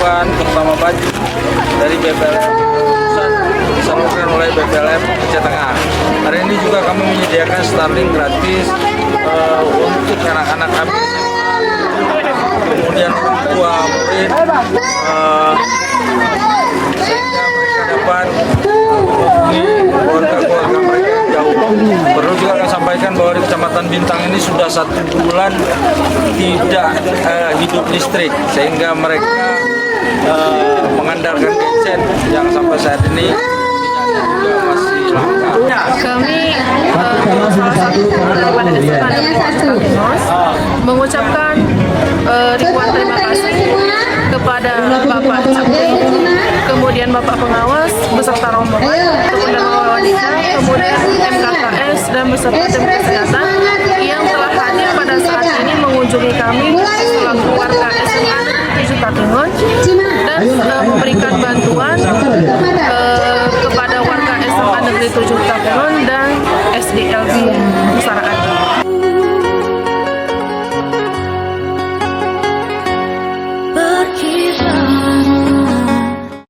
bantuan terutama baju dari BPLM Pusat disalurkan oleh BPLM Aceh Tengah. Hari ini juga kami menyediakan Starlink gratis untuk anak-anak kami, kemudian tua murid, sehingga mereka dapat menghubungi keluarga-keluarga mereka yang jauh. Perlu juga kami sampaikan bahwa di Kecamatan Bintang ini sudah 1 bulan tidak hidup listrik, sehingga mereka mengandalkan genset yang sampai saat ini minyaknya juga masih langka. Kami salah satu daripada Desa mengucapkan ribuan terima kasih kepada Bapak Capri, kemudian Bapak Pengawas beserta rombongan, kemudian wanita, kemudian MKKS dan beserta tim kesehatan yang telah hadir pada saat ini mengunjungi kami selaku warga SMA 7 Tatingon